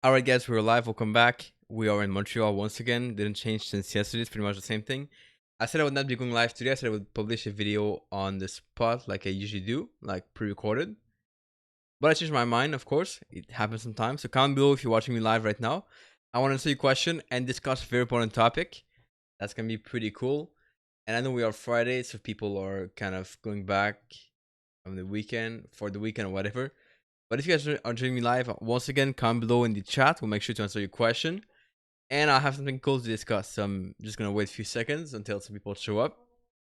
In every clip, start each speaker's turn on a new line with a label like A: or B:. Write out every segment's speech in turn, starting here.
A: Alright guys, we're live, welcome back. We are in Montreal once again, didn't change since yesterday, it's pretty much the same thing. I said I would not be going live today, I said I would publish a video on the spot like I usually do, like pre-recorded. But I changed my mind, of course, it happens sometimes. So comment below if you're watching me live right now. I want to answer your question and discuss a very important topic. That's going to be pretty cool. And I know we are Friday, so people are kind of going back from the weekend, for the weekend or whatever. But if you guys are joining me live, once again, comment below in the chat. We'll make sure to answer your question. And I'll have something cool to discuss. So I'm just going to wait a few seconds until some people show up.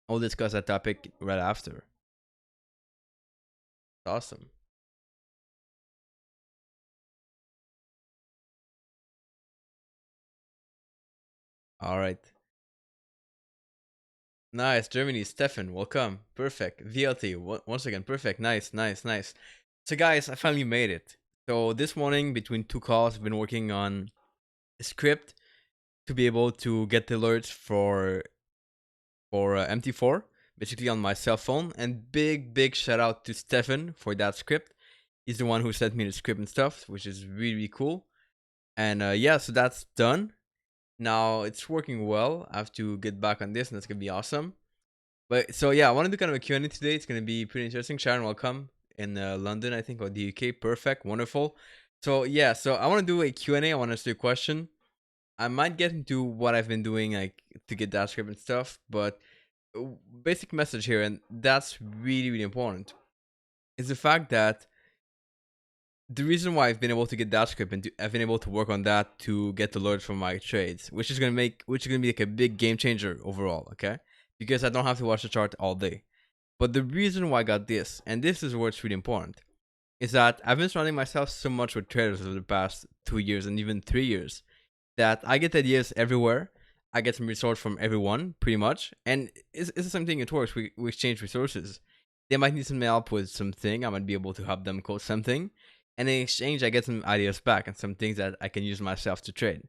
A: I'll discuss that topic right after. Awesome. All right. Nice. Germany. Stefan, welcome. Perfect. VLT. Once again, perfect. Nice. So guys, I finally made it. So this morning, between two calls, I've been working on a script to be able to get the alerts for MT4, basically on my cell phone. And big shout out to Stefan for that script. He's the one who sent me the script and stuff, which is really cool. And yeah, so that's done. Now it's working well. I have to get back on this, and that's gonna be awesome. But so yeah, I want to do kind of a Q&A today. It's gonna be pretty interesting. Sharon, welcome in London, I think, or the UK. Perfect, wonderful. So yeah, so I want to do a Q&A. I want to ask you a question. I might get into what I've been doing, like to get that script and stuff, but basic message here, and that's really important, is the fact that the reason why I've been able to get that script and I've been able to work on that to get alerts from my trades, which is gonna be like a big game changer overall, okay? Because I don't have to watch the chart all day. But the reason why I got this, and this is where it's really important, is that I've been surrounding myself so much with traders over the past 2 years and even 3 years that I get ideas everywhere. I get some resource from everyone, pretty much. And it's the same thing, it works. We exchange resources. They might need some help with something. I might be able to help them code something. And in exchange, I get some ideas back and some things that I can use myself to trade.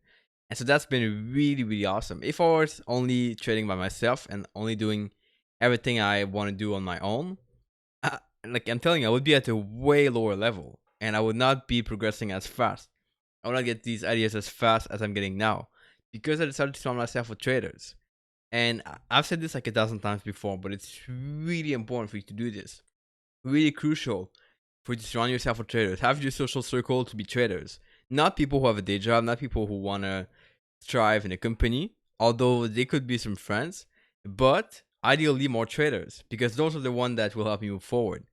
A: And so that's been really awesome. If I was only trading by myself and only doing everything I want to do on my own, like I'm telling you, I would be at a way lower level and I would not be progressing as fast. I would not get these ideas as fast as I'm getting now because I decided to surround myself with traders. And I've said this like 1,000 times before, but it's really important for you to do this. Really crucial for you to surround yourself with traders. Have your social circle to be traders, not people who have a day job, not people who want to thrive in a company, although they could be some friends, but ideally more traders because those are the ones that will help you move forward.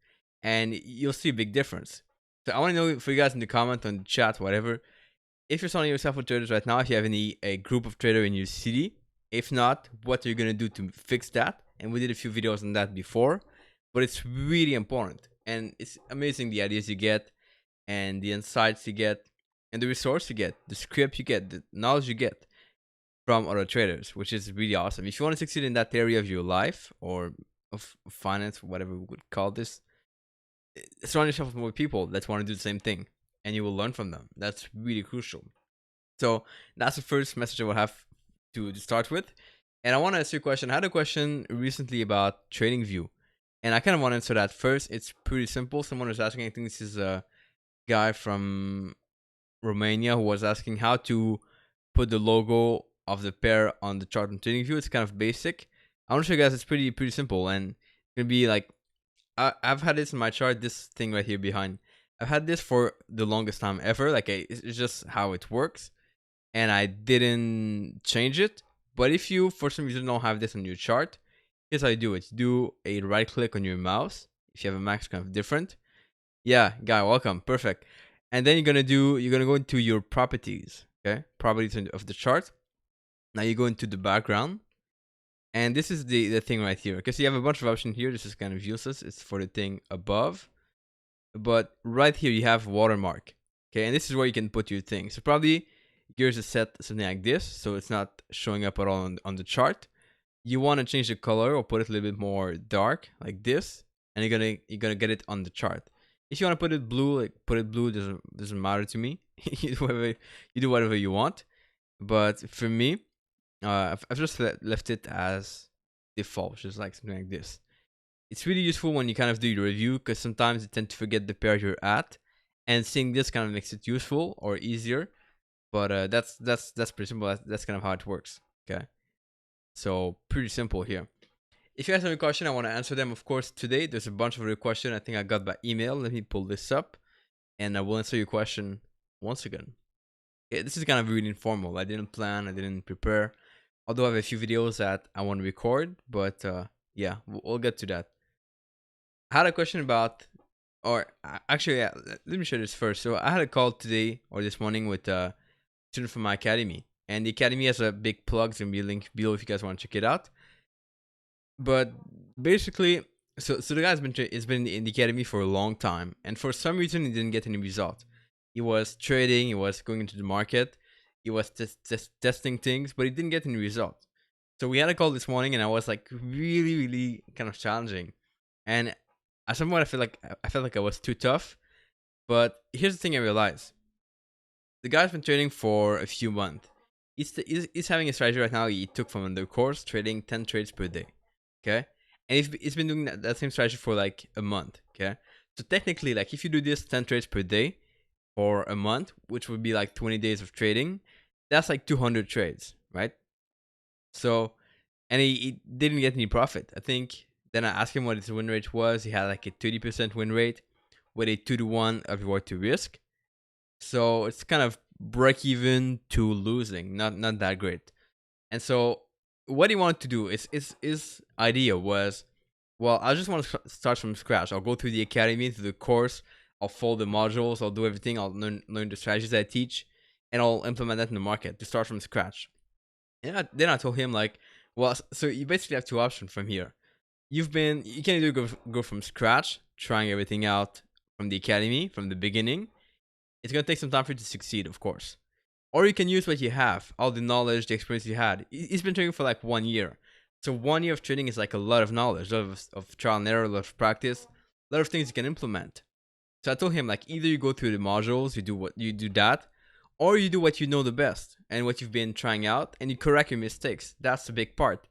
A: And you'll see a big difference. So I want to know for you guys in the comment, on the chat, whatever, if you're surrounding yourself with traders right now, if you have a group of traders in your city. If not, what are you gonna do to fix that? And we did a few videos on that before, but it's really important. And it's amazing the ideas you get and the insights you get and the resource you get, the script you get, the knowledge you get from other traders, which is really awesome. If you want to succeed in that area of your life or of finance, whatever we would call this, surround yourself with more people that want to do the same thing and you will learn from them. That's really crucial. So that's the first message I will have to start with. And I want to ask you a question. I had a question recently about TradingView, and I kind of want to answer that first. It's pretty simple. Someone was asking, I think this is a guy from Romania who was asking how to put the logo of the pair on the chart on TradingView. It's kind of basic. I want to show you guys it's pretty simple, and it's gonna be like I've had this in my chart. This thing right here behind. I've had this for the longest time ever. Like it's just how it works, and I didn't change it. But if you for some reason don't have this on your chart, here's how you do it. You do a right click on your mouse. If you have a Mac, it's kind of different. Yeah, guy, welcome. Perfect. And then you're gonna go into your properties. Okay, properties of the chart. Now you go into the background, and this is the thing right here. Because you have a bunch of options here. This is kind of useless. It's for the thing above. But right here you have watermark. Okay, and this is where you can put your thing. So probably yours is set something like this, so it's not showing up at all on the chart. You want to change the color or put it a little bit more dark, like this, and you're gonna get it on the chart. If you want to put it blue, like put it blue, doesn't matter to me. You do whatever you want. But for me, I've just left it as default, just like something like this. It's really useful when you kind of do your review because sometimes you tend to forget the pair you're at, and seeing this kind of makes it useful or easier But that's pretty simple. That's kind of how it works. Okay, so pretty simple here. If you guys have any question, I want to answer them. Of course, today there's a bunch of other questions I think I got by email. Let me pull this up, and I will answer your question once again. Okay, this is kind of really informal. I didn't plan. I didn't prepare. Although I have a few videos that I want to record, but yeah, we'll get to that. I had a question about, or actually, yeah, let me share this first. So I had a call today or this morning with a student from my academy, and the academy has a big plug. It's gonna be a link below if you guys want to check it out. But basically, so the guy's been in the academy for a long time, and for some reason he didn't get any result. He was trading, he was going into the market, he was just testing things, but he didn't get any result. So we had a call this morning, and I was like really kind of challenging, and at some point I felt like I was too tough. But here's the thing I realized: the guy's been trading for a few months. He's having a strategy right now he took from the course, trading 10 trades per day. Okay, and he's been doing that same strategy for like a month. Okay, so technically, like if you do this 10 trades per day for a month, which would be like 20 days of trading, that's like 200 trades, right? So, and he didn't get any profit. I think then I asked him what his win rate was. He had like a 30% win rate with a 2-to-1 of reward to risk. So it's kind of break even to losing, not that great. And so what he wanted to do is his idea was, well, I just want to start from scratch. I'll go through the academy, through the course. I'll follow the modules. I'll do everything. I'll learn the strategies I teach, and I'll implement that in the market to start from scratch. And then I told him like, well, so you basically have two options from here. You can either go from scratch, trying everything out from the academy from the beginning. It's gonna take some time for you to succeed, of course. Or you can use what you have, all the knowledge, the experience you had. He's been trading for like 1 year. So 1 year of trading is like a lot of knowledge, a lot of trial and error, a lot of practice, a lot of things you can implement. So I told him like either you go through the modules, you do that, or you do what you know the best and what you've been trying out, and you correct your mistakes. That's the big part.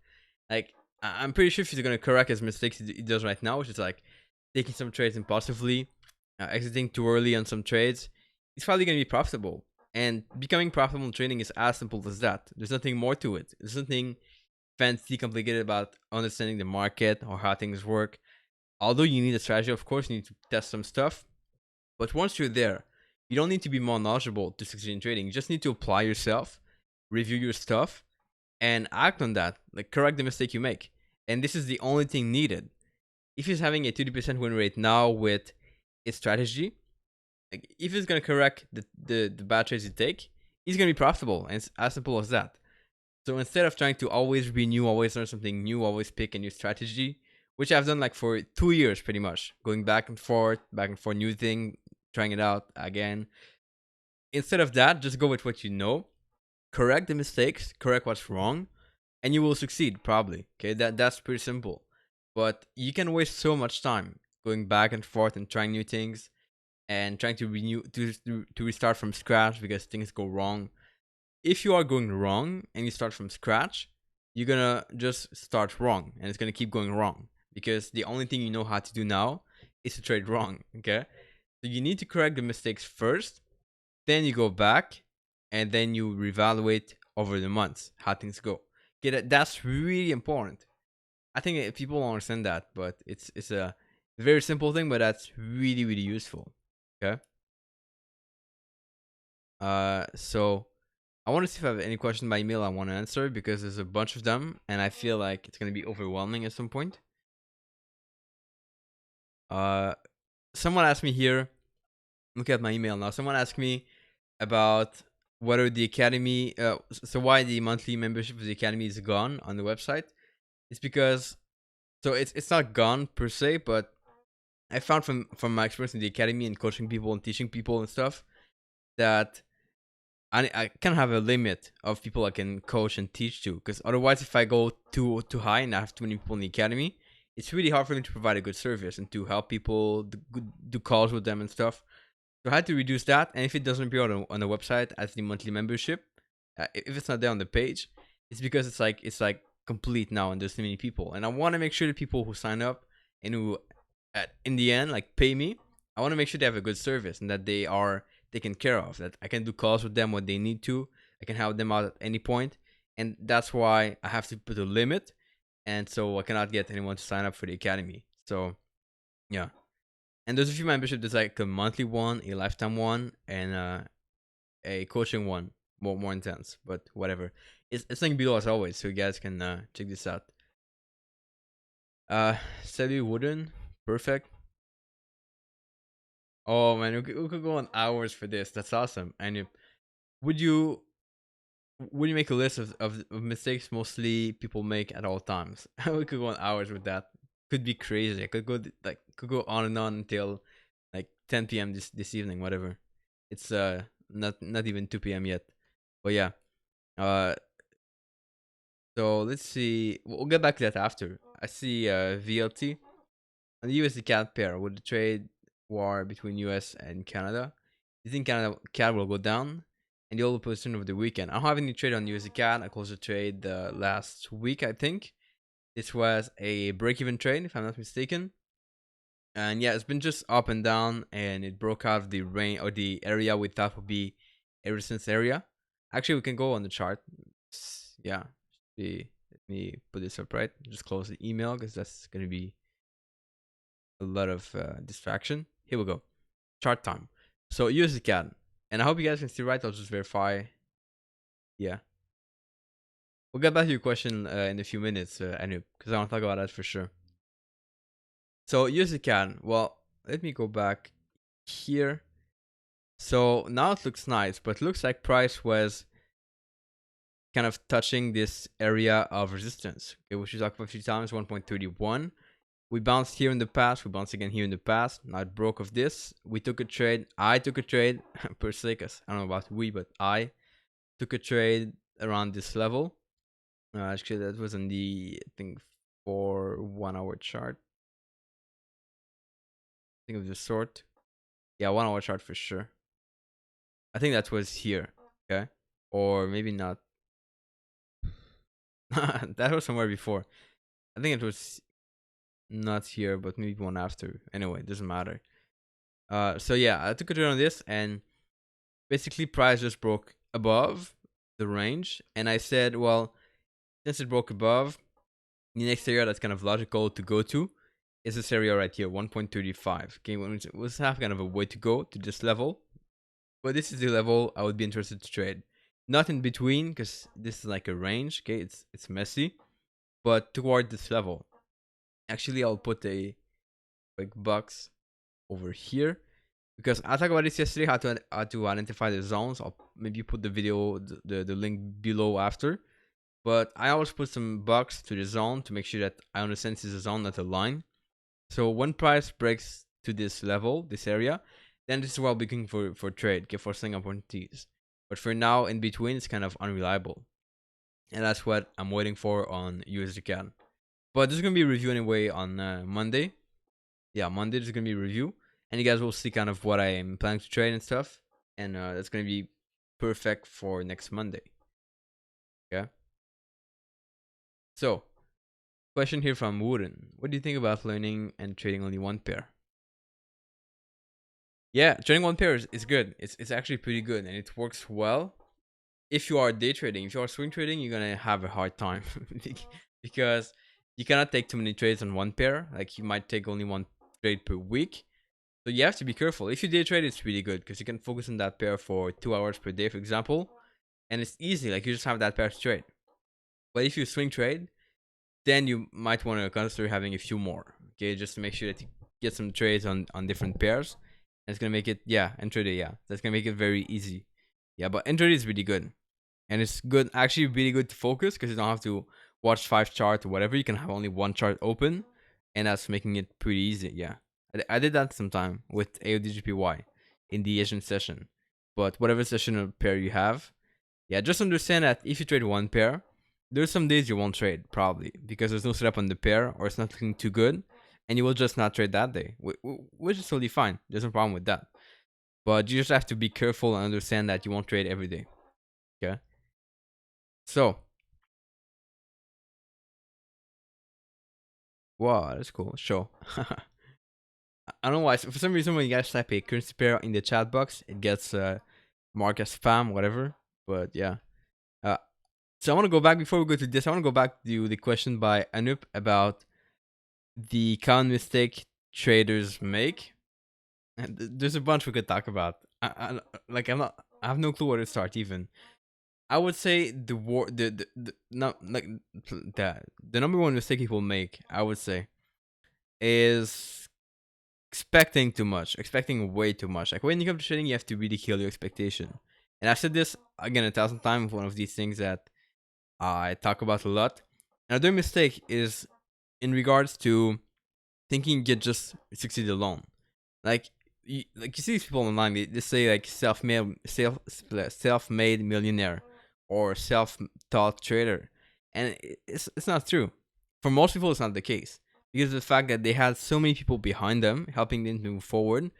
A: Like I'm pretty sure if he's gonna correct his mistakes he does right now, which is like taking some trades impulsively, exiting too early on some trades, he's probably gonna be profitable. And becoming profitable in trading is as simple as that. There's nothing more to it. There's nothing fancy, complicated about understanding the market or how things work. Although you need a strategy, of course, you need to test some stuff. But once you're there, you don't need to be more knowledgeable to succeed in trading. You just need to apply yourself, review your stuff, and act on that. Like correct the mistake you make. And this is the only thing needed. If he's having a 30% win rate now with his strategy, like if he's gonna correct the bad trades you take, he's gonna be profitable, and it's as simple as that. So instead of trying to always renew, always learn something new, always pick a new strategy, which I've done like for 2 years pretty much, going back and forth, new thing, trying it out again. Instead of that, just go with what you know, correct the mistakes, correct what's wrong, and you will succeed probably. Okay, that's pretty simple. But you can waste so much time going back and forth and trying new things and trying to renew to restart from scratch because things go wrong. If you are going wrong and you start from scratch, you're gonna just start wrong and it's gonna keep going wrong because the only thing you know how to do now is to trade wrong. Okay, so you need to correct the mistakes first, then you go back, and then you reevaluate over the months how things go. Okay, that's really important. I think people don't understand that, but it's a very simple thing, but that's really useful. Okay. So I want to see if I have any question by email I want to answer because there's a bunch of them, and I feel like it's gonna be overwhelming at some point. Uh, Someone asked me here. Look at my email now. Someone asked me about whether the academy. So why the monthly membership of the academy is gone on the website? It's because it's not gone per se, but I found from my experience in the academy and coaching people and teaching people and stuff that I kind of have a limit of people I can coach and teach to, because otherwise if I go too high and I have too many people in the academy, it's really hard for me to provide a good service and to help people do calls with them and stuff. So I had to reduce that, and if it doesn't appear on the website as the monthly membership, if it's not there on the page, it's because it's like complete now and there's too many people, and I want to make sure the people who sign up and who in the end like pay me, I want to make sure they have a good service and that they are taken care of. That I can do calls with them when they need to. I can help them out at any point, and that's why I have to put a limit, and so I cannot get anyone to sign up for the academy. So yeah, and there's a few memberships. There's like a monthly one, a lifetime one, and a coaching one, more intense. But whatever, it's linked below as always, so you guys can check this out. Salut Wooden, perfect. Oh man, we could go on hours for this. That's awesome. And would you would you make a list of mistakes mostly people make at all times? We could go on hours with that. Could be crazy. I could go could go on and on until like 10 p.m. this evening, whatever. It's not even 2 p.m. yet. But yeah. Uh so let's see. We'll get back to that after. I see VLT on the USD CAD pair with the trade war between US and Canada. You think Canada CAD will go down? And the old position of the weekend. I don't have any trade on USD CAD. I closed a trade last week, I think. This was a break-even trade, if I'm not mistaken. And yeah, it's been just up and down, and it broke out of the range or the area we thought would be a resistance area. Actually, we can go on the chart. Yeah, let me put this up right. Just close the email because that's gonna be a lot of distraction. Here we go. Chart time. So USD CAD, and I hope you guys can see right. I'll just verify. Yeah, we'll get back to your question in a few minutes, Anoop, because I want to talk about that for sure. So USD CAD. Well, let me go back here. So now it looks nice, but it looks like price was kind of touching this area of resistance, okay, which is talked about a few times, 1.31. We bounced here in the past. We bounced again here in the past. Now it broke of this. We took a trade. I took a trade per se, cause I don't know about we, but I took a trade around this level. Actually, that was on the, I think, for 1 hour chart. I think of the sort. Yeah, 1 hour chart for sure. I think that was here. Okay. Or maybe not. That was somewhere before. I think it was not here, but maybe one after. Anyway, doesn't matter. So yeah, I took a trade on this, and basically price just broke above the range, and I said, well, since it broke above, the next area that's kind of logical to go to is this area right here, 1.35. Okay, it was half kind of a way to go to this level, but this is the level I would be interested to trade. Not in between, because this is like a range. Okay, it's messy, but toward this level. Actually, I'll put a big box over here, because I talked about this yesterday, how to identify the zones. I'll maybe put the video, the link below after. But I always put some bucks to the zone to make sure that I understand this is a zone, not a line. So when price breaks to this level, this area, then this is what I'll be looking for trade, okay, for selling opportunities. But for now, in between, it's kind of unreliable. And that's what I'm waiting for on USD CAD. But there's going to be a review anyway on Monday. Yeah, Monday there's going to be a review. And you guys will see kind of what I am planning to trade and stuff. And that's going to be perfect for next Monday. Okay. So, question here from Wooden. What do you think about learning and trading only one pair? Yeah, trading one pair is good. It's actually pretty good, and it works well. If you are day trading, if you are swing trading, you're gonna have a hard time because you cannot take too many trades on one pair. Like you might take only one trade per week, so you have to be careful. If you day trade, it's really good because you can focus on that pair for 2 hours per day, for example, and it's easy. Like you just have that pair to trade. But if you swing trade, then you might want to consider having a few more, okay, just to make sure that you get some trades on different pairs. And it's gonna make it, yeah, intraday, yeah, that's gonna make it very easy. Yeah, but intraday is really good, and it's good, actually really good to focus because you don't have to watch 5 charts or whatever. You can have only one chart open, and that's making it pretty easy. Yeah, I did that sometime with AODGPY in the Asian session. But whatever session or pair you have, yeah, just understand that if you trade one pair, there's some days you won't trade, probably, because there's no setup on the pair or it's not looking too good, and you will just not trade that day, which is totally fine. There's no problem with that. But you just have to be careful and understand that you won't trade every day. Okay? So, wow, that's cool. Sure. I don't know why. For some reason, when you guys type a currency pair in the chat box, it gets marked as spam, whatever. But yeah. Uh, so I want to go back before we go to this. I want to go back to the question by Anup about the common mistake traders make. And there's a bunch we could talk about. I have no clue where to start even. I would say the not like the number one mistake people make, I would say, is expecting too much, expecting way too much. Like when you come to trading, you have to really kill your expectation. And I've said this again 1,000 times. One of these things that I talk about a lot. Another mistake is in regards to thinking you just succeed alone. Like you see these people online, they say like self-made millionaire or self-taught trader, and it's not true. For most people, it's not the case because of the fact that they had so many people behind them helping them to move forward.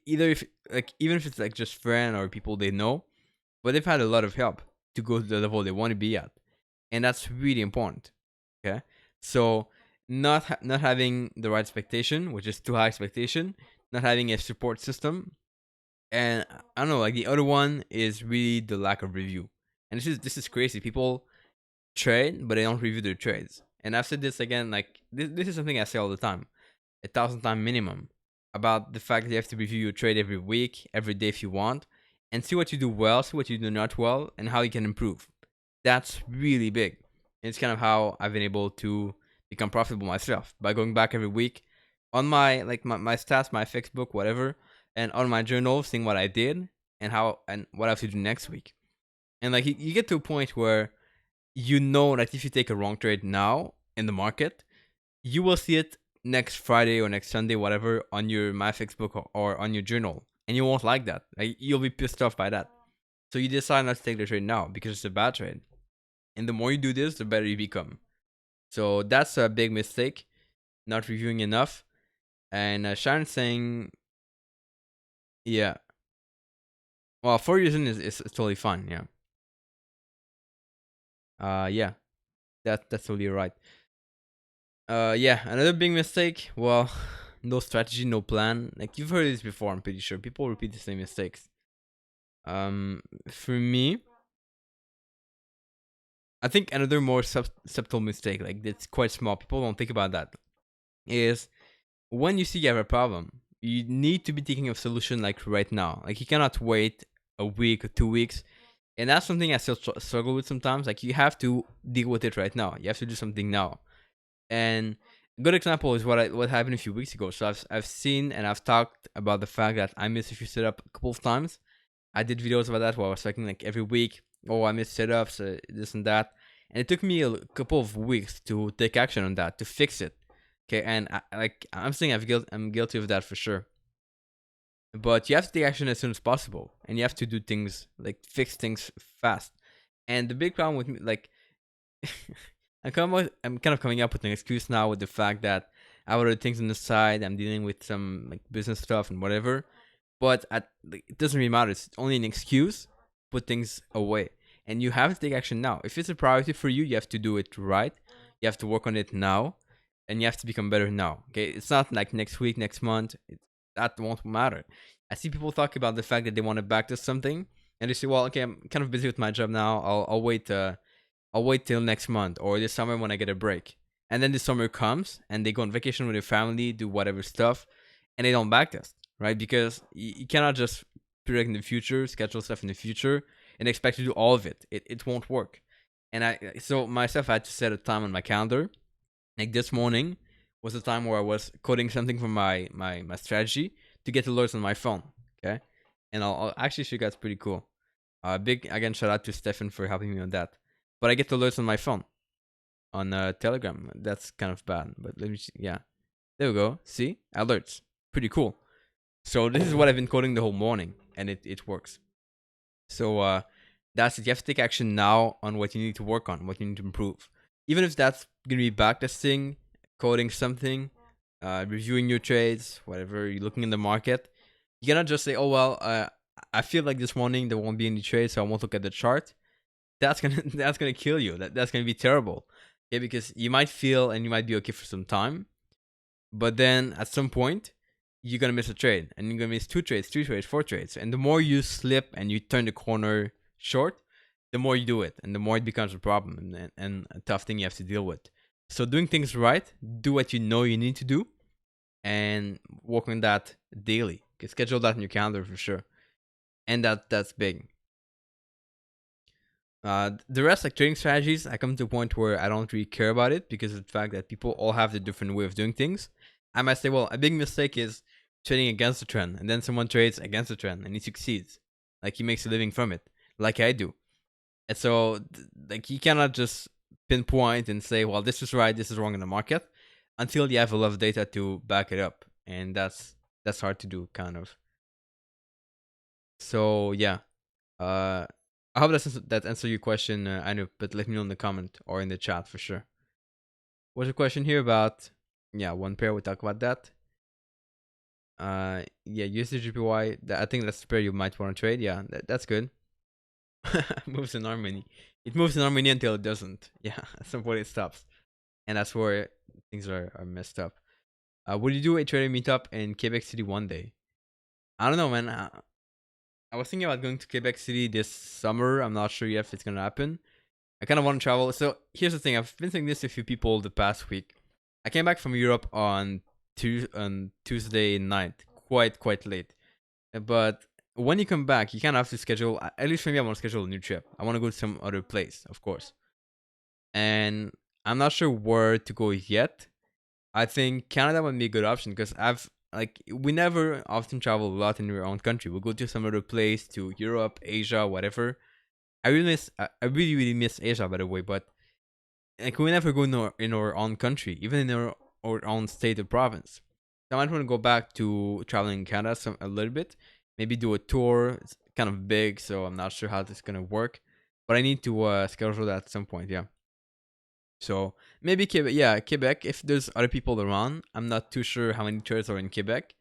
A: Either if like even if it's like just friends or people they know, but they've had a lot of help to go to the level they want to be at, and that's really important. Okay, so not having the right expectation, which is too high expectation, not having a support system, and I don't know, like the other one is really the lack of review. And this is crazy. People trade, but they don't review their trades. And I've said this again, like this is something I say all the time, 1,000 times minimum, about the fact that you have to review your trade every week, every day if you want, and see what you do well, see what you do not well, and how you can improve. That's really big. And it's kind of how I've been able to become profitable myself by going back every week on my my stats, my fixed book, whatever, and on my journal, seeing what I did and how and what I have to do next week. And like you get to a point where you know that if you take a wrong trade now in the market, you will see it next Friday or next Sunday, whatever, on your MyFix book or on your journal, and you won't like that. Like you'll be pissed off by that. So you decide not to take the trade now because it's a bad trade. And the more you do this, the better you become. So that's a big mistake, not reviewing enough. And Sharon saying, yeah, well, 4 years in is totally fine. Yeah. Yeah, that's totally right. Yeah, another big mistake. Well, no strategy, no plan. Like you've heard this before, I'm pretty sure. People repeat the same mistakes. For me, I think another more subtle mistake, like that's quite small. People don't think about that. Is when you see you have a problem, you need to be thinking of solution like right now. Like you cannot wait a week or 2 weeks. And that's something I still struggle with sometimes. Like you have to deal with it right now. You have to do something now. And a good example is what happened a few weeks ago. So I've seen and I've talked about the fact that I missed a few setup a couple of times. I did videos about that where I was talking like every week. Oh, I missed setups, this and that. And it took me a couple of weeks to take action on that to fix it. Okay, and I'm saying I'm guilty of that for sure. But you have to take action as soon as possible, and you have to do things like fix things fast. And the big problem with me, like, I'm kind of coming up with an excuse now with the fact that I have other things on the side. I'm dealing with some like business stuff and whatever. But it doesn't really matter. It's only an excuse. Put things away, and you have to take action now. If it's a priority for you, you have to do it right. You have to work on it now, and you have to become better now. Okay, it's not like next week, next month. That won't matter. I see people talk about the fact that they want to backtest something, and they say, "Well, okay, I'm kind of busy with my job now. I'll wait. I'll wait till next month or this summer when I get a break." And then the summer comes, and they go on vacation with their family, do whatever stuff, and they don't backtest, right? Because you cannot just predict in the future, schedule stuff in the future, and expect to do all of it. It won't work. And so myself, I had to set a time on my calendar. Like this morning was the time where I was coding something for my strategy to get alerts on my phone. Okay, and I'll actually show you guys pretty cool. Big again shout out to Stefan for helping me on that. But I get alerts on my phone on Telegram. That's kind of bad, but let me see. Yeah, there we go. See, alerts, pretty cool. So this is what I've been coding the whole morning, and it works. So that's it. You have to take action now on what you need to work on, what you need to improve. Even if that's gonna be backtesting, coding something, reviewing your trades, whatever you're looking in the market. You cannot just say, "Oh well, I feel like this morning there won't be any trades, so I won't look at the chart." That's gonna that's gonna kill you. That's gonna be terrible. Okay, because you might feel and you might be okay for some time, but then at some point you're gonna miss a trade, and you're gonna miss 2 trades, 3 trades, 4 trades. And the more you slip and you turn the corner short, the more you do it, and the more it becomes a problem and a tough thing you have to deal with. So doing things right, do what you know you need to do, and work on that daily. Schedule that in your calendar for sure, and that's big. The rest, like trading strategies, I come to a point where I don't really care about it because of the fact that people all have the different way of doing things. I might say, well, a big mistake is trading against the trend, and then someone trades against the trend and he succeeds, like he makes a living from it, like I do. And so, like, you cannot just pinpoint and say, well, this is right, this is wrong in the market, until you have a lot of data to back it up, and that's hard to do, kind of. So yeah, I hope that answer your question, I know, but let me know in the comment or in the chat for sure. What's a question here about? Yeah, one pair. We talk about that. Yeah, USDGPY. I think that's the pair you might want to trade. Yeah, that's good. Moves in harmony. It moves in harmony until it doesn't. Yeah, at some point it stops, and that's where things are messed up. Would you do a trading meetup in Quebec City one day? I don't know, man. I was thinking about going to Quebec City this summer. I'm not sure yet if it's gonna happen. I kind of want to travel. So here's the thing. I've been saying this to a few people the past week. I came back from Europe on Tuesday night, quite late. But when you come back, you kind of have to schedule. At least for me, I want to schedule a new trip. I want to go to some other place, of course. And I'm not sure where to go yet. I think Canada would be a good option because we never often travel a lot in our own country. We'll go to some other place, to Europe, Asia, whatever. I really miss Asia, by the way, but like we never go in our own country, even in our own state or province. So I might want to go back to traveling in Canada a little bit, maybe do a tour. It's kind of big, so I'm not sure how this is gonna work, but I need to schedule that at some point. Yeah. So maybe Quebec. Yeah, Quebec. If there's other people around, I'm not too sure how many tours are in Quebec,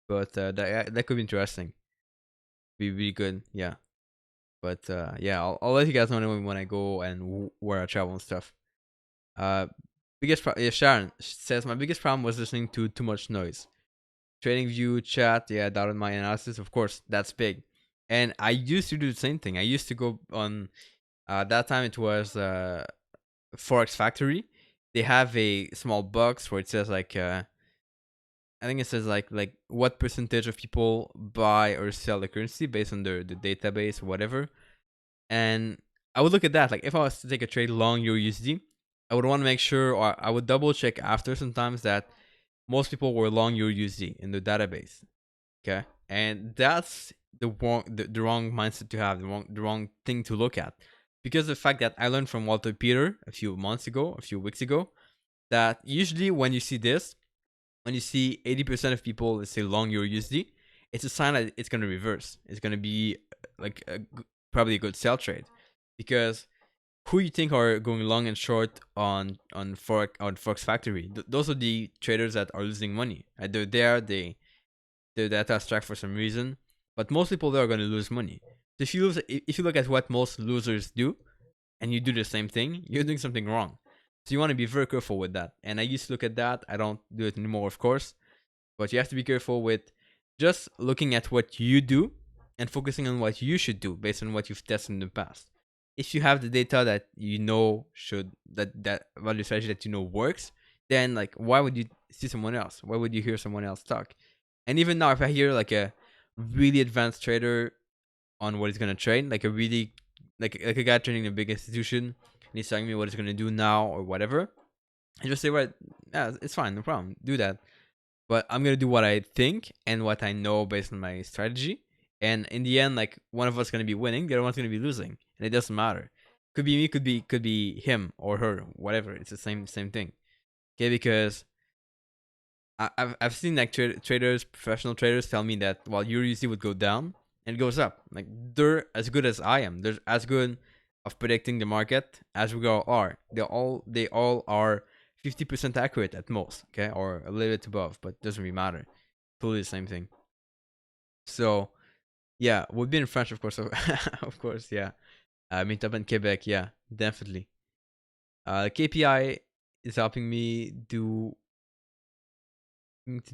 A: but that could be interesting. Be really good. Yeah. But yeah, I'll let you guys know when I go and where I travel and stuff. Uh, yeah, Sharon says my biggest problem was listening to too much noise. TradingView chat, yeah, doubted my analysis. Of course, that's big. And I used to do the same thing. I used to go on. That time it was Forex Factory. They have a small box where it says like I think it says like what percentage of people buy or sell the currency based on the database or whatever. And I would look at that. Like if I was to take a trade long Euro USD, I would want to make sure, or I would double check after sometimes that most people were long Euro USD in the database. Okay, and that's the wrong mindset to have, the wrong thing to look at, because the fact that I learned from Walter Peter a few weeks ago, that usually when you see this, when you see 80% of people, let's say long Euro USD, it's a sign that it's gonna reverse. It's gonna be like probably a good sell trade, because who you think are going long and short on Forex Factory? Those are the traders that are losing money. They're there, their data is tracked for some reason, but most people there are going to lose money. So if you look at what most losers do, and you do the same thing, you're doing something wrong. So you want to be very careful with that. And I used to look at that. I don't do it anymore, of course, but you have to be careful with just looking at what you do and focusing on what you should do based on what you've tested in the past. If you have the data that you know that value strategy that you know works, then like why would you see someone else? Why would you hear someone else talk? And even now, if I hear like a really advanced trader on what he's gonna trade, like a really like a guy trading a big institution, and he's telling me what he's gonna do now or whatever, I just say, right, yeah, it's fine, no problem, do that. But I'm gonna do what I think and what I know based on my strategy. And in the end, like one of us gonna be winning, the other one's gonna be losing, and it doesn't matter. Could be me, could be him or her, whatever. It's the same thing. Okay, because I've seen like traders, professional traders, tell me that while USD would go down and it goes up. Like they're as good as I am. They're as good of predicting the market as we all are. They all are 50% accurate at most. Okay, or a little bit above, but doesn't really matter. Totally the same thing. So yeah, we've been in French, of course. So of course, yeah. Meet up in Quebec, yeah, definitely. KPI is helping me to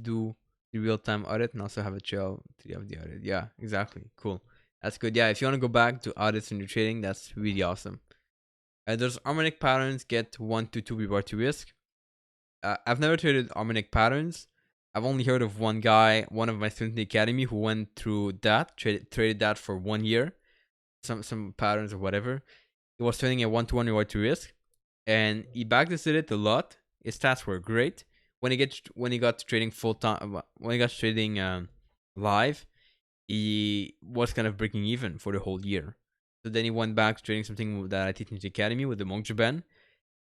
A: do the real-time audit and also have a trail to of the audit. Yeah, exactly. Cool. That's good. Yeah, if you want to go back to audits in your trading, that's really awesome. There's harmonic patterns, get 1 to 2 reward to risk. I've never traded harmonic patterns. I've only heard of one guy, one of my students in the academy, who went through that, traded that for 1 year, some patterns or whatever. He was trading a 1-to-1 reward to risk, and he backtested it a lot. His stats were great. When he got to trading full time, when he got to trading live, he was kind of breaking even for the whole year. So then he went back to trading something that I teach in the academy with the Monk Japan,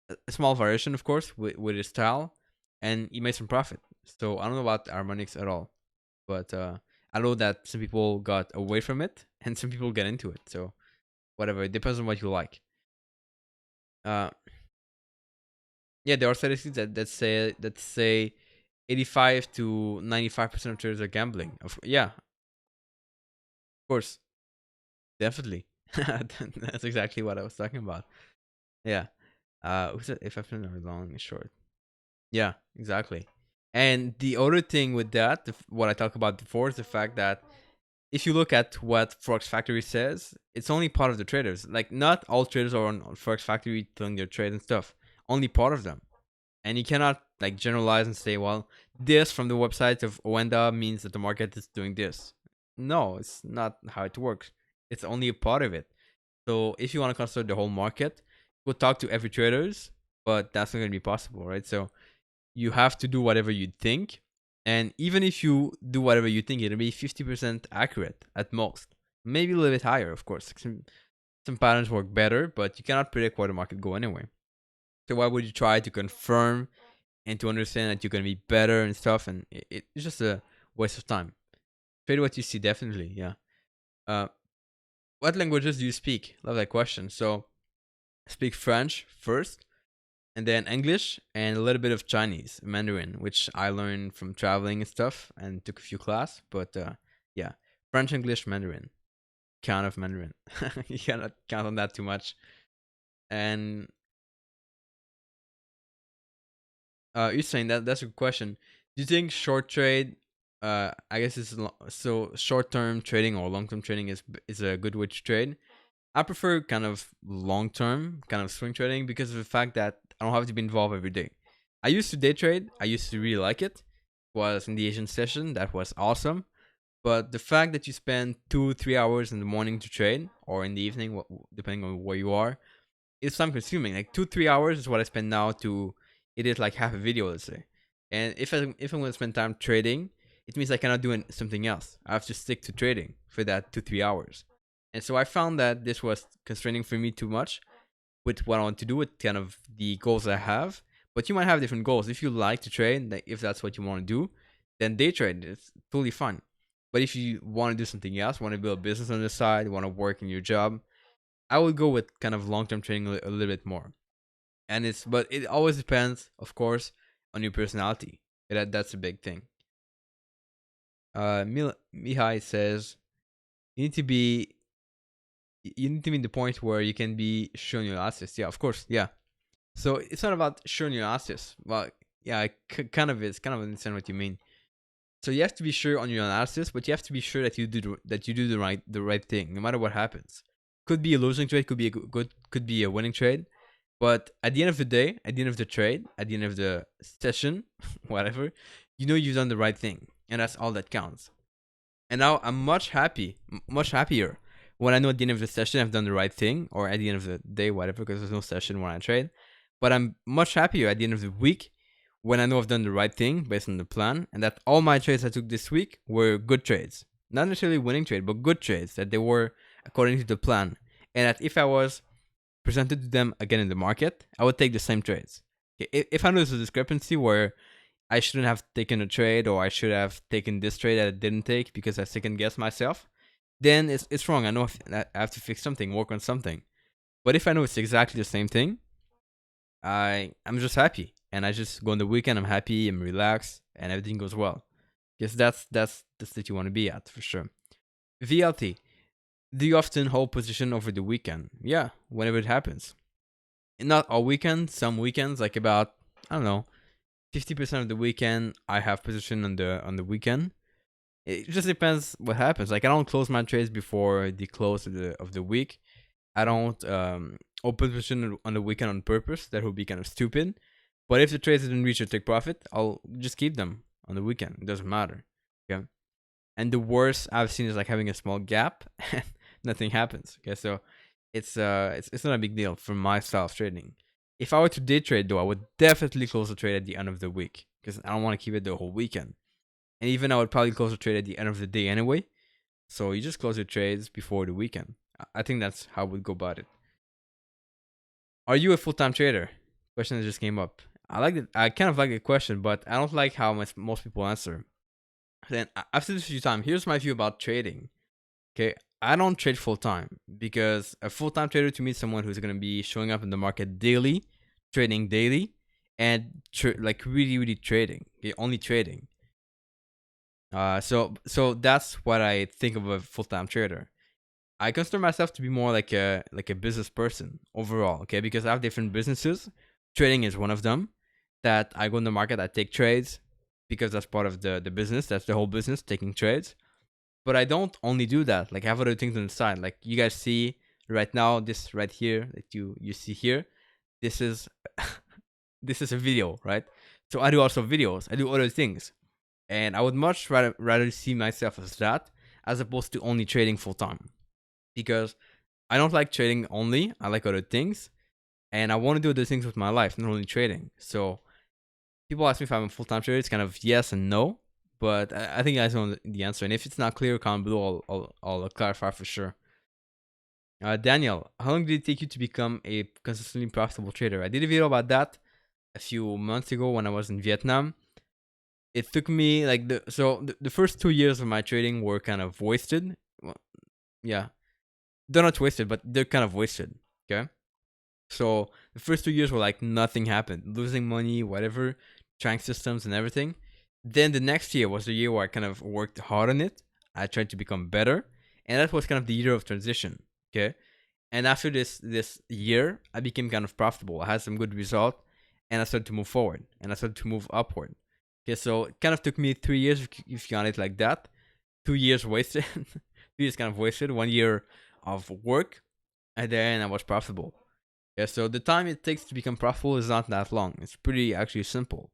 A: a small variation, of course, with his style, and he made some profit. So I don't know about harmonics at all, but I know that some people got away from it and some people get into it. So whatever, it depends on what you like. Uh, yeah, there are statistics that say 85 to 95% of traders are gambling. Yeah, of course, definitely. That's exactly what I was talking about. Yeah. Who said if I've are long and short? Yeah, exactly. And the other thing with that, what I talked about before, is the fact that if you look at what Forex Factory says, it's only part of the traders. Like, not all traders are on Forex Factory telling their trade and stuff. Only part of them. And you cannot like generalize and say, well, this from the website of Oenda means that the market is doing this. No, it's not how it works. It's only a part of it. So if you want to consider the whole market, go talk to every traders, but that's not going to be possible, right? So you have to do whatever you think. And even if you do whatever you think, it'll be 50% accurate at most. Maybe a little bit higher, of course. Some patterns work better, but you cannot predict where the market go anyway. So why would you try to confirm and to understand that you're going to be better and stuff? And it's just a waste of time. Trade what you see, definitely, yeah. Uh, what languages do you speak? Love that question. So I speak French first, and then English and a little bit of Chinese, Mandarin, which I learned from traveling and stuff and took a few class. But yeah, French, English, Mandarin, kind of Mandarin. You cannot count on that too much. And you're saying that's a good question. Do you think short trade? I guess so. Short term trading or long term trading is a good way to trade. I prefer kind of long term, kind of swing trading because of the fact that I don't have to be involved every day. I used to day trade. I used to really like it. Was in the Asian session. That was awesome. But the fact that you spend 2-3 hours in the morning to trade or in the evening, depending on where you are, it's time consuming. Like 2-3 hours is what I spend now to edit like half a video, let's say. And if I'm gonna spend time trading, it means I cannot do something else. I have to stick to trading for that 2-3 hours. And so I found that this was constraining for me too much with what I want to do, with kind of the goals I have. But you might have different goals. If you like to trade, like if that's what you want to do, then day trade is totally fine. But if you want to do something else, want to build a business on the side, want to work in your job, I would go with kind of long-term trading a little bit more. And but it always depends, of course, on your personality. That's a big thing. Mihai says you need to be in the point where you can be sure on your assets. Yeah, of course. Yeah. So it's not about sure on your assets. Well, yeah, it kind of is. Kind of understand what you mean. So you have to be sure on your analysis, but you have to be sure that you do the right thing, no matter what happens. Could be a losing trade, could be could be a winning trade, but at the end of the day, at the end of the trade, at the end of the session, whatever, you know you've done the right thing, and that's all that counts. And now I'm much happier when I know at the end of the session I've done the right thing, or at the end of the day, whatever, because there's no session when I trade. But I'm much happier at the end of the week when I know I've done the right thing based on the plan, and that all my trades I took this week were good trades. Not necessarily winning trade, but good trades, that they were according to the plan. And that if I was presented to them again in the market, I would take the same trades. If I know there's a discrepancy where I shouldn't have taken a trade, or I should have taken this trade that I didn't take because I second guessed myself, then it's wrong. I know I have to fix something, work on something. But if I know it's exactly the same thing, I'm just happy, and I just go on the weekend. I'm happy, I'm relaxed, and everything goes well. Because that's the state you want to be at for sure. VLT. Do you often hold position over the weekend? Yeah, whenever it happens. And not all weekends. Some weekends, like about, I don't know, 50% of the weekend I have position on the weekend. It just depends what happens. Like I don't close my trades before the close of the week. I don't open position on the weekend on purpose. That would be kind of stupid. But if the trades didn't reach a take profit, I'll just keep them on the weekend. It doesn't matter. Okay. And the worst I've seen is like having a small gap and nothing happens. Okay, so it's not a big deal for my style of trading. If I were to day trade though, I would definitely close the trade at the end of the week because I don't want to keep it the whole weekend. And even I would probably close the trade at the end of the day anyway. So you just close your trades before the weekend. I think that's how I would go about it. Are you a full-time trader? Question that just came up. I like it. I kind of like the question, but I don't like how most people answer. Then I've said this a few times. Here's my view about trading. Okay, I don't trade full time because a full time trader to me is someone who's gonna be showing up in the market daily, trading daily, and like really trading. Okay, only trading. So that's what I think of a full time trader. I consider myself to be more like a business person overall. Okay, because I have different businesses. Trading is one of them. That I go in the market, I take trades because that's part of the business. That's the whole business, taking trades. But I don't only do that. Like I have other things on the side. Like you guys see right now, this right here that you see here, this is this is a video, right? So I do also videos. I do other things, and I would much rather see myself as that as opposed to only trading full time, because I don't like trading only. I like other things, and I want to do other things with my life, not only trading. So people ask me if I'm a full time trader. It's kind of yes and no. But I think you guys know the answer. And if it's not clear, comment below. I'll clarify for sure. Daniel, how long did it take you to become a consistently profitable trader? I did a video about that a few months ago when I was in Vietnam. It took me like the first 2 years of my trading were kind of wasted. Well, yeah, they're not wasted, but they're kind of wasted. Okay, so the first 2 years were like nothing happened, losing money, whatever, trying systems and everything. Then the next year was the year where I kind of worked hard on it. I tried to become better, and that was kind of the year of transition. Okay, and after this year, I became kind of profitable. I had some good result, and I started to move forward, and I started to move upward. Okay, so it kind of took me 3 years if you count it like that. 2 years wasted, 2 years kind of wasted. 1 year of work, and then I was profitable. Yeah, so the time it takes to become profitable is not that long. It's pretty actually simple.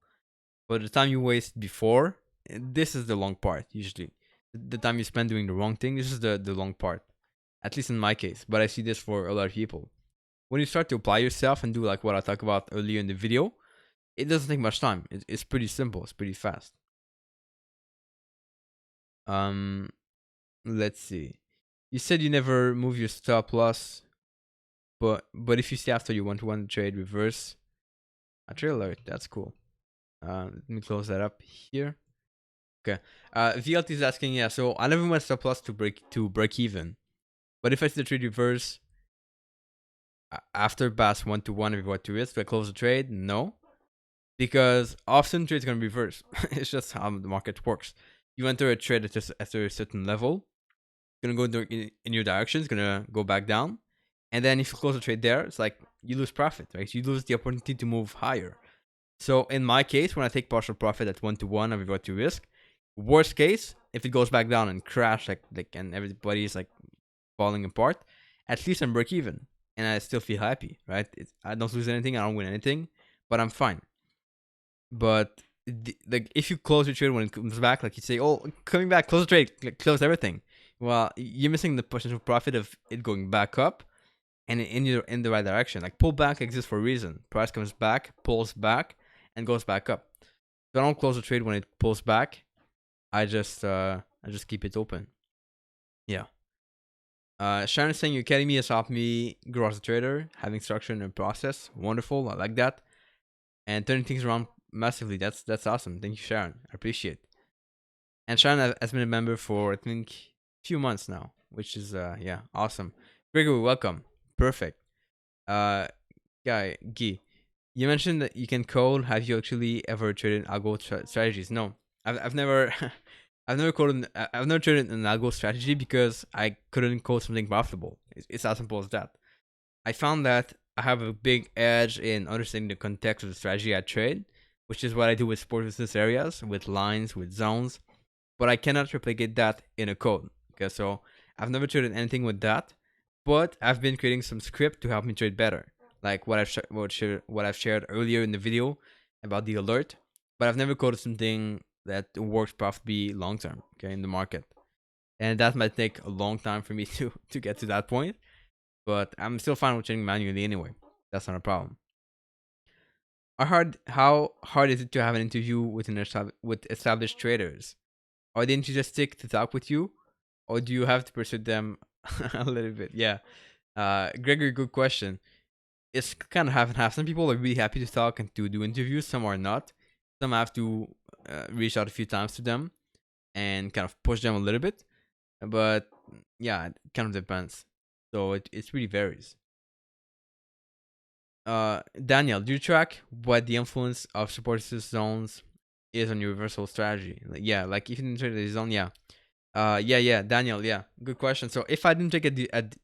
A: But the time you waste before, this is the long part usually. The time you spend doing the wrong thing, this is the long part. At least in my case. But I see this for a lot of people. When you start to apply yourself and do like what I talked about earlier in the video, it doesn't take much time. It's pretty simple. It's pretty fast. Um, let's see. You said you never move your stop loss, but if you see after you want to trade reverse, a trade alert. That's cool. Let me close that up here. Okay. VLT is asking, yeah. So I never went stop loss to break even, but if I see the trade reverse after pass 1-1 if what to risk, do I close the trade? No, because often trade's gonna reverse. It's just how the market works. You enter a trade at after a certain level, it's gonna go in your direction. It's gonna go back down, and then if you close the trade there, it's like you lose profit, right? You lose the opportunity to move higher. So in my case, when I take partial profit at 1-1 of what to risk, worst case, if it goes back down and crash like and everybody's like falling apart, at least I'm break even and I still feel happy, right? I don't lose anything, I don't win anything, but I'm fine. But like if you close your trade when it comes back, like you say, oh, coming back, close the trade, like, close everything. Well, you're missing the potential profit of it going back up and in the right direction. Like pullback exists for a reason. Price comes back, pulls back, and goes back up. So I don't close the trade when it pulls back. I just keep it open. Yeah. Sharon saying your academy has helped me grow as a trader, having structure and process. Wonderful. I like that. And turning things around massively. That's awesome. Thank you, Sharon. I appreciate it. And Sharon has been a member for I think a few months now, which is yeah, awesome. Gregory, welcome. Perfect. Guy, Guy, you mentioned that you can code. Have you actually ever traded algo strategies? No, I've never, I've never coded. I've never traded an algo strategy because I couldn't code something profitable. It's as simple as that. I found that I have a big edge in understanding the context of the strategy I trade, which is what I do with sport business areas, with lines, with zones, but I cannot replicate that in a code. Okay, so I've never traded anything with that, but I've been creating some script to help me trade better, like what I've shared earlier in the video about the alert. But I've never coded something that works profitably long term, okay, in the market, and that might take a long time for me to get to that point. But I'm still fine with trading manually anyway. That's not a problem. How hard is it to have an interview with with established traders? Are they enthusiastic to talk with you, or do you have to pursue them a little bit? Yeah, Gregory, good question. It's kind of half and half. Some people are really happy to talk and to do interviews. Some are not. Some have to reach out a few times to them and kind of push them a little bit. But yeah, it kind of depends. So it really varies. Daniel, do you track what the influence of support zones is on your reversal strategy? Like, yeah, like if you didn't trade the zone, yeah. Yeah, Daniel, yeah, good question. So if I didn't take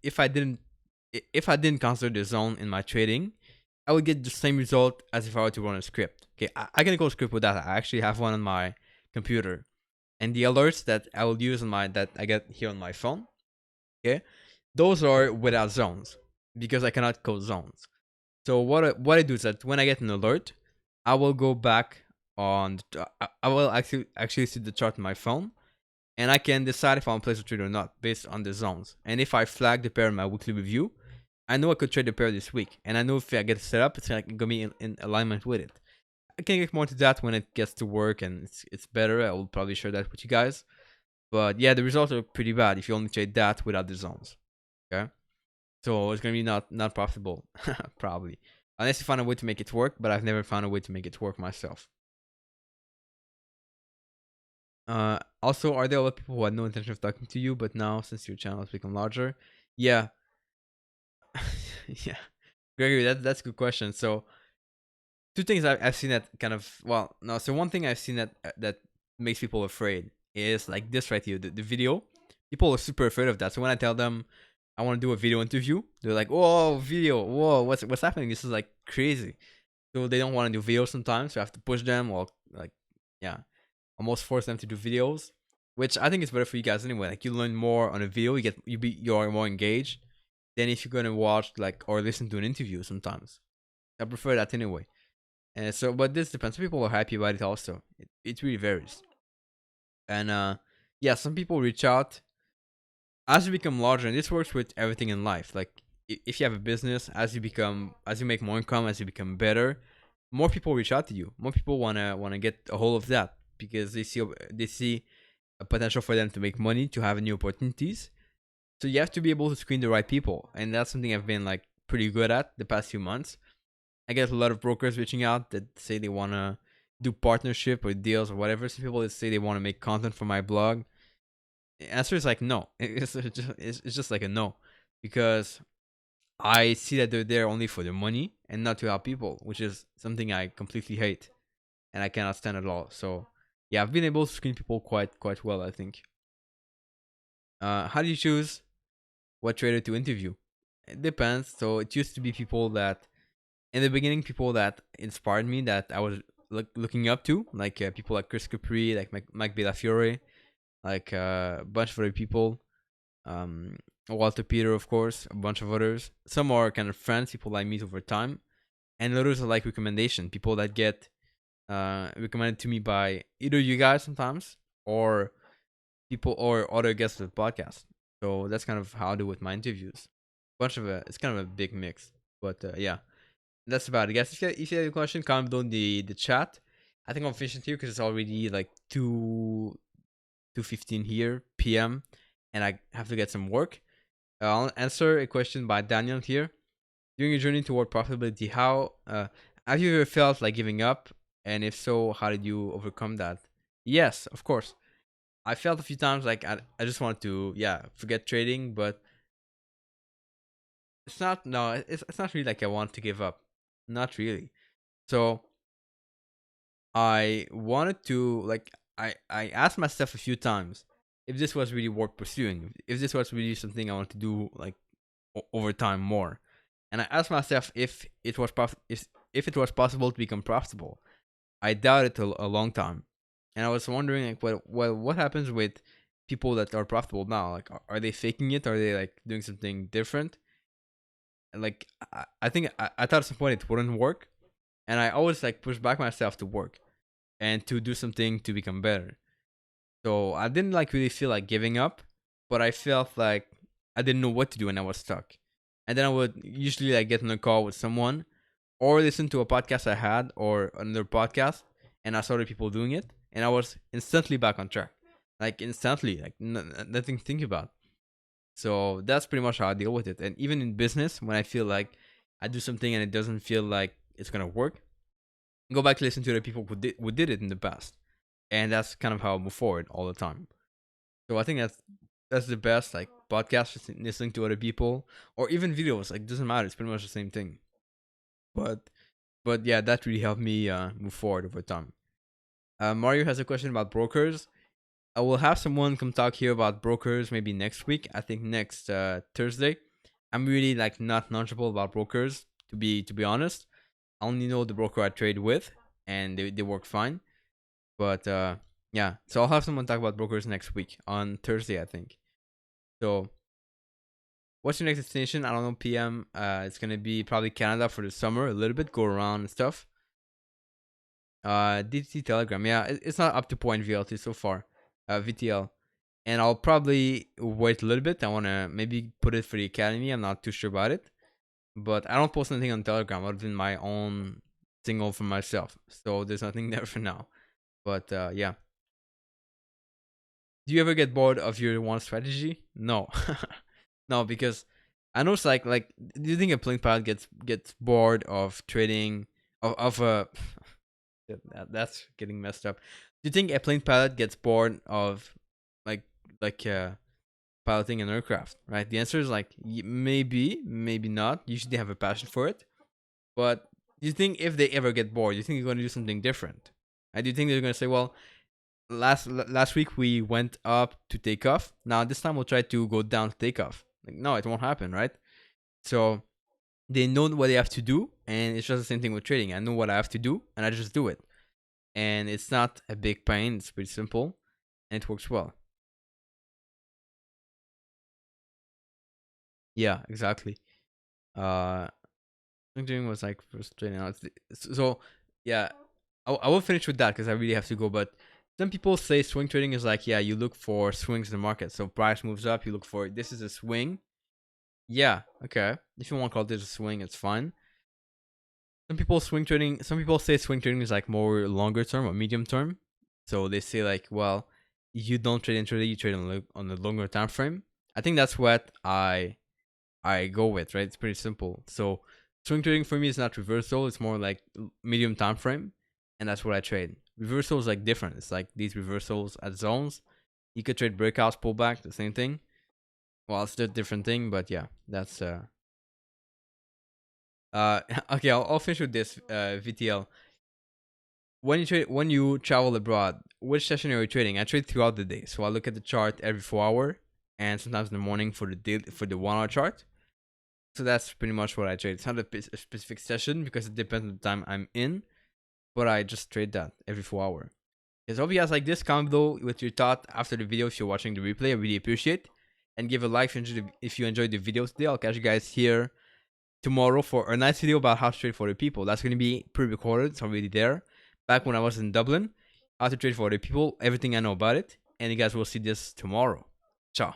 A: if I didn't consider the zone in my trading, I would get the same result as if I were to run a script. Okay, I can go script with that. I actually have one on my computer, and the alerts that I will use on my that I get here on my phone. Okay, those are without zones because I cannot code zones. So what I do is that when I get an alert, I will go back on. I will actually see the chart on my phone, and I can decide if I want to place a trade or not based on the zones. And if I flag the pair in my weekly review, I know I could trade the pair this week, and I know if I get it set up, it's gonna be in alignment with it. I can get more to that when it gets to work and it's better. I will probably share that with you guys. But yeah, the results are pretty bad if you only trade that without the zones. Okay, so it's gonna be not profitable probably, unless you find a way to make it work. But I've never found a way to make it work myself. Also, are there a lot of people who had no intention of talking to you, but now since your channel has become larger? Yeah, yeah, Gregory, that's a good question. So two things I've seen that kind of, well, no. So one thing I've seen that makes people afraid is like this right here, the video. People are super afraid of that. So when I tell them I want to do a video interview, they're like, "Whoa, video! Whoa, what's happening? This is like crazy." So they don't want to do videos sometimes. So I have to push them, or like, yeah, almost force them to do videos, which I think is better for you guys anyway. Like you learn more on a video, you're more engaged than if you're gonna watch like or listen to an interview sometimes. I prefer that anyway. And so, but this depends. Some people are happy about it also. It really varies. And yeah, some people reach out as you become larger, and this works with everything in life. Like if you have a business, as you make more income, as you become better, more people reach out to you. More people wanna get a hold of that because they see a potential for them to make money, to have new opportunities. So you have to be able to screen the right people, and that's something I've been like pretty good at the past few months. I get a lot of brokers reaching out that say they wanna do partnership or deals or whatever. Some people that say they want to make content for my blog. The answer is like no. It's just like a no, because I see that they're there only for the money and not to help people, which is something I completely hate and I cannot stand at all. So yeah, I've been able to screen people quite well, I think. How do you choose what trader to interview? It depends. So it used to be people that, in the beginning, people that inspired me, that I was looking up to, like people like Chris Capri, like Mike Bellafiore, like a bunch of other people. Walter Peter, of course, a bunch of others. Some are kind of friends, people I meet over time, and others are like recommendation, people that get recommended to me by either you guys sometimes or people or other guests of the podcast. So that's kind of how I do with my interviews. Bunch of it's kind of a big mix, but yeah, that's about it. Guys, if you have a question, comment down the chat. I think I'm finishing here because it's already like 2:15 here p.m. and I have to get some work. I'll answer a question by Daniel here. During your journey toward profitability, how have you ever felt like giving up? And if so, how did you overcome that? Yes, of course. I felt a few times like I just wanted to, yeah, forget trading, but it's not, no, it's not really like I want to give up. Not really. So I wanted to, like, I asked myself a few times if this was really worth pursuing, if this was really something I want to do, like, over time more. And I asked myself if it was if it was possible to become profitable. I doubt it a long time. And I was wondering, like, what happens with people that are profitable now? Like, are they faking it? Are they like doing something different? Like, I think I thought at some point it wouldn't work, and I always like push back myself to work and to do something to become better. So I didn't like really feel like giving up, but I felt like I didn't know what to do and I was stuck. And then I would usually like get on a call with someone or listen to a podcast I had or another podcast, and I saw other people doing it, and I was instantly back on track. Like instantly, like nothing to think about. So that's pretty much how I deal with it. And even in business, when I feel like I do something and it doesn't feel like it's gonna work, go back to listen to the people who did it in the past, and that's kind of how I move forward all the time. So I think that's the best, like podcast, listening to other people, or even videos. Like doesn't matter. It's pretty much the same thing. But yeah, that really helped me move forward over time. Mario has a question about brokers. I will have someone come talk here about brokers maybe next week. I think next Thursday. I'm really like not knowledgeable about brokers to be honest. I only know the broker I trade with, and they work fine. But yeah, so I'll have someone talk about brokers next week on Thursday, I think. So what's your next destination? I don't know. PM. It's gonna be probably Canada for the summer, a little bit, go around and stuff. DT Telegram. Yeah, it's not up to point VLT so far. VTL. And I'll probably wait a little bit. I wanna maybe put it for the academy. I'm not too sure about it, but I don't post anything on Telegram other than my own single for myself. So there's nothing there for now. But yeah. Do you ever get bored of your one strategy? No. No, because I know it's like do you think a plane pilot gets bored of trading of a that's getting messed up. Do you think a plane pilot gets bored of like like piloting an aircraft, right? The answer is like maybe, maybe not. Usually they have a passion for it. But do you think if they ever get bored, do you think they're going to do something different? And do you think they're going to say, well, last week we went up to take off. Now this time we'll try to go down to take off. Like, no, it won't happen, right? So they know what they have to do, and it's just the same thing with trading. I know what I have to do, and I just do it. And it's not a big pain. It's pretty simple, and it works well. Yeah, exactly. Uh, Swing trading was like frustrating. So yeah, I will finish with that because I really have to go. But some people say swing trading is like, yeah, you look for swings in the market. So price moves up, you look for this is a swing. Yeah, okay. If you want to call this a swing, it's fine. Some people say swing trading is like more longer term or medium term. So they say like, well, you don't trade intraday, you trade on a longer time frame. I think that's what I go with, right? It's pretty simple. So swing trading for me is not reversal, it's more like medium time frame, and that's what I trade. Reversal is like different. It's like these reversals at zones. You could trade breakouts, pullback, the same thing. Well, it's a different thing, but yeah, that's okay. I'll finish with this VTL. When you travel abroad, which session are you trading? I trade throughout the day, so I look at the chart every 4 hour, and sometimes in the morning for the day, for the 1 hour chart. So that's pretty much what I trade. It's not a specific session because it depends on the time I'm in, but I just trade that every 4 hour. Yes, hope you guys like this. Comment below with your thought after the video if you're watching the replay. I really appreciate. And give a like if you enjoyed the video today. I'll catch you guys here tomorrow for a nice video about how to trade for other people. That's going to be pre-recorded. It's already there. Back when I was in Dublin, how to trade for other people, everything I know about it. And you guys will see this tomorrow. Ciao.